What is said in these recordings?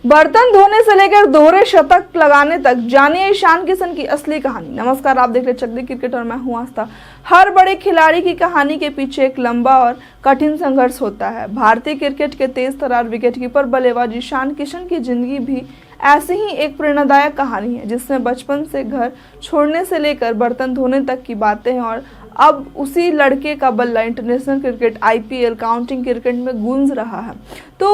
बर्तन धोने से लेकर दोहरे शतक लगाने तक जानिए ईशान किशन की असली कहानी। नमस्कार, आप देख रहे चक दी क्रिकेट और मैं हूं आस्था। हर बड़े खिलाड़ी की कहानी के पीछे एक लंबा और कठिन संघर्ष होता है। भारतीय क्रिकेट के तेज तर्रार विकेटकीपर बल्लेबाज ईशान किशन की जिंदगी भी ऐसी ही एक प्रेरणादायक कहानी है, जिसमें बचपन से घर छोड़ने से लेकर बर्तन धोने तक की बातें हैं। और अब उसी लड़के का बल्ला international cricket, IPL, county cricket में गूंज रहा है। तो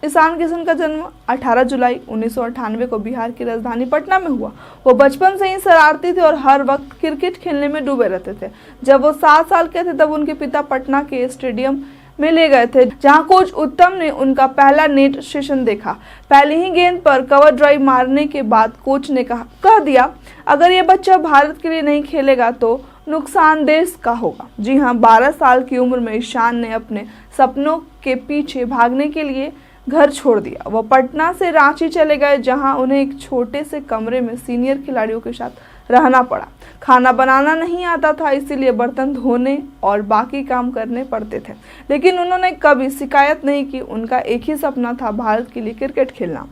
ईशान किशन का जन्म 18 जुलाई 1998 को बिहार की राजधानी पटना में हुआ। वो बचपन से ही शरारती थे और हर वक्त क्रिकेट खेलने में डूबे रहते थे। जब वो 7 साल के थे तब उनके पिता पटना के स्टेडियम में ले गए थे, जहां कोच उत्तम ने उनका पहला नेट सेशन देखा। पहली ही गेंद पर कवर ड्राइव मारने के बाद कोच ने कह दिया, अगर ये बच्चा भारत के लिए नहीं खेलेगा तो नुकसान देश का होगा। जी हाँ, 12 साल की उम्र में ईशान ने अपने सपनों के पीछे भागने के लिए घर छोड़ दिया। वह पटना से रांची चले गए, जहां उन्हें एक छोटे से कमरे में सीनियर खिलाड़ियों के साथ रहना पड़ा। खाना बनाना नहीं आता था, इसीलिए बर्तन धोने और बाकी काम करने पड़ते थे, लेकिन उन्होंने कभी शिकायत नहीं की। उनका एक ही सपना था, भारत के लिए क्रिकेट खेलना।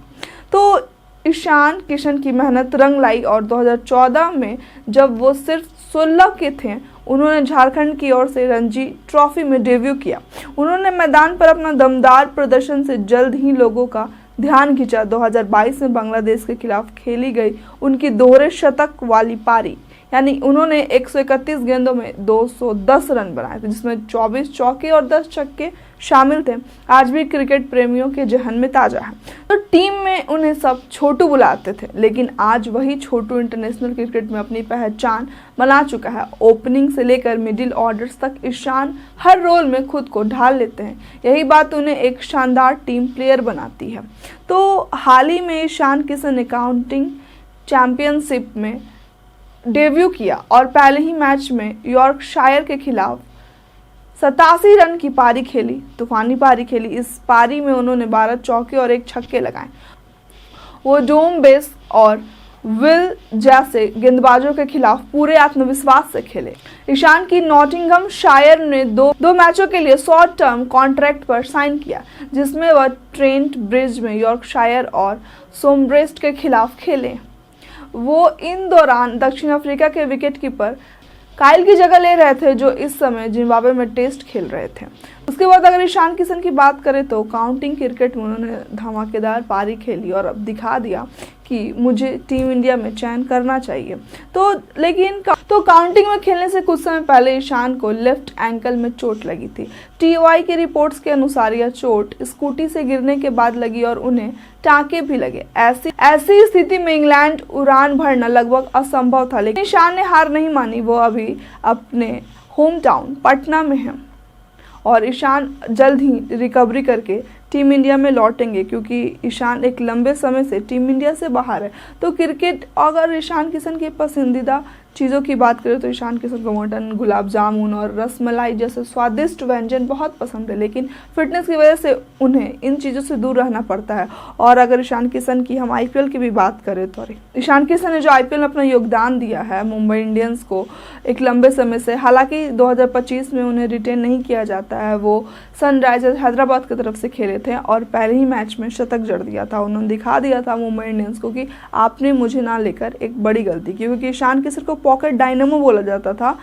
तो ईशान किशन की मेहनत रंग लाई और 2014 में जब वो सिर्फ 16 के थे, उन्होंने झारखंड की ओर से रणजी ट्रॉफी में डेब्यू किया। उन्होंने मैदान पर अपना दमदार प्रदर्शन से जल्द ही लोगों का ध्यान खींचा। 2022 में बांग्लादेश के खिलाफ खेली गई उनकी दोहरे शतक वाली पारी, यानी उन्होंने 131 गेंदों में 210 रन बनाए थे, जिसमें 24 चौके और 10 छक्के शामिल थे। आज भी क्रिकेट प्रेमियों के जहन में ताजा है। तो टीम में उन्हें सब छोटू बुलाते थे, लेकिन आज वही छोटू इंटरनेशनल क्रिकेट में अपनी पहचान बना चुका है। ओपनिंग से लेकर मिडिल ऑर्डर्स तक ईशान हर रोल में खुद को ढाल लेते हैं। यही बात उन्हें एक शानदार टीम प्लेयर बनाती है। तो हाल ही में ईशान किशन ने काउंटी चैंपियनशिप में डेब्यू किया और पहले ही मैच में यॉर्कशायर के खिलाफ 87 रन की पारी खेली, तूफानी पारी खेली। इस पारी में उन्होंने 12 चौके और 1 छक्के लगाए। वो डोम बेस और विल जैसे गेंदबाजों के खिलाफ पूरे आत्मविश्वास से खेले। ईशान की नॉटिंघम शायर ने दो मैचों के लिए शॉर्ट टर्म कॉन्ट्रैक्ट पर साइन किया, जिसमें वह ट्रेंट ब्रिज में यॉर्कशायर और सोमब्रेस्ट के खिलाफ खेले। वो इन दौरान दक्षिण अफ्रीका के विकेटकीपर काइल की जगह ले रहे थे, जो इस समय जिम्बाब्वे में टेस्ट खेल रहे थे। उसके बाद अगर ईशान किशन की बात करें तो काउंटी क्रिकेट में उन्होंने धमाकेदार पारी खेली और अब दिखा दिया कि मुझे टीम इंडिया में चयन करना चाहिए। लेकिन काउंटिंग में खेलने से कुछ समय पहले ईशान को लेफ्ट एंकल में चोट लगी थी। टीओआई की रिपोर्ट्स के अनुसार यह चोट स्कूटी से गिरने के बाद लगी और उन्हें टाँके भी लगे। ऐसी स्थिति में इंग्लैंड उड़ान भरना लगभग असंभव था, लेकिन ईशान ने हार नहीं मानी। वो अभी अपने होम टाउन पटना में है और ईशान जल्द ही रिकवरी करके टीम इंडिया में लौटेंगे, क्योंकि ईशान एक लंबे समय से टीम इंडिया से बाहर है। तो क्रिकेट, अगर ईशान किशन के पसंदीदा चीज़ों की बात करें तो ईशान किशन को मटन, गुलाब जामुन और रसमलाई जैसे स्वादिष्ट व्यंजन बहुत पसंद है, लेकिन फिटनेस की वजह से उन्हें इन चीज़ों से दूर रहना पड़ता है। और अगर ईशान किशन की हम आईपीएल की भी बात करें तो ईशान किशन ने जो आईपीएल में अपना योगदान दिया है मुंबई इंडियंस को एक लंबे समय से, हालांकि 2025 में उन्हें रिटेन नहीं किया जाता है। वो सनराइजर्स हैदराबाद की तरफ से खेले थे और पहले ही मैच में शतक जड़ दिया था। उन्होंने दिखा दिया था मुंबई इंडियंस को कि आपने मुझे ना लेकर एक बड़ी गलती की, क्योंकि ईशान किशन को पॉकेट डायनामो बोला जाता था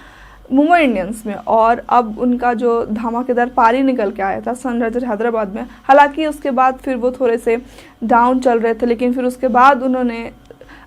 मुंबई इंडियंस में। और अब उनका जो धमाकेदार पारी निकल के आया था सनराइजर्स हैदराबाद में, हालांकि उसके बाद फिर वो थोड़े से डाउन चल रहे थे, लेकिन फिर उसके बाद उन्होंने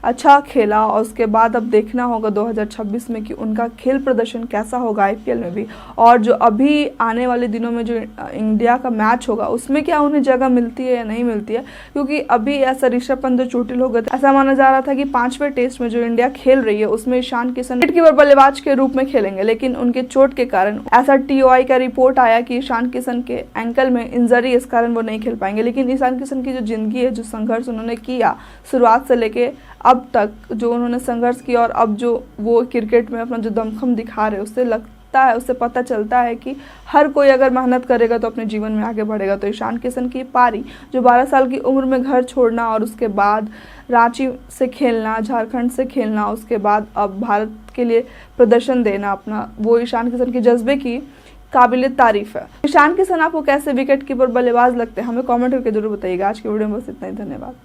अच्छा खेला। और उसके बाद अब देखना होगा 2026 में कि उनका खेल प्रदर्शन कैसा होगा आईपीएल में भी, और जो अभी आने वाले दिनों में जो इंडिया का मैच होगा उसमें क्या उन्हें जगह मिलती है या नहीं मिलती है। क्योंकि अभी ऐसा ऋषभ पंत जो चोटिल हो गए थे, ऐसा माना जा रहा था कि 5वें टेस्ट में जो इंडिया खेल रही है उसमें ईशान किशन विकेटकीपर बल्लेबाज के रूप में खेलेंगे, लेकिन उनके चोट के कारण ऐसा टीओआई का रिपोर्ट आया कि ईशान किशन के एंकल में इंजरी, इस कारण वो नहीं खेल पाएंगे। लेकिन ईशान किशन की जो जिंदगी है, जो संघर्ष उन्होंने किया शुरुआत से लेके अब तक, जो उन्होंने संघर्ष किया और अब जो वो क्रिकेट में अपना जो दमखम दिखा रहे, उससे लगता है, उससे पता चलता है कि हर कोई अगर मेहनत करेगा तो अपने जीवन में आगे बढ़ेगा। तो ईशान किशन की पारी, जो 12 साल की उम्र में घर छोड़ना और उसके बाद रांची से खेलना, झारखंड से खेलना, उसके बाद अब भारत के लिए प्रदर्शन देना अपना, वो ईशान किशन के जज्बे की काबिल तारीफ है। ईशान किशन आपको कैसे विकेट कीपर बल्लेबाज लगते हैं, हमें कमेंट करके जरूर बताइएगा। आज के वीडियो में बस इतना ही, धन्यवाद।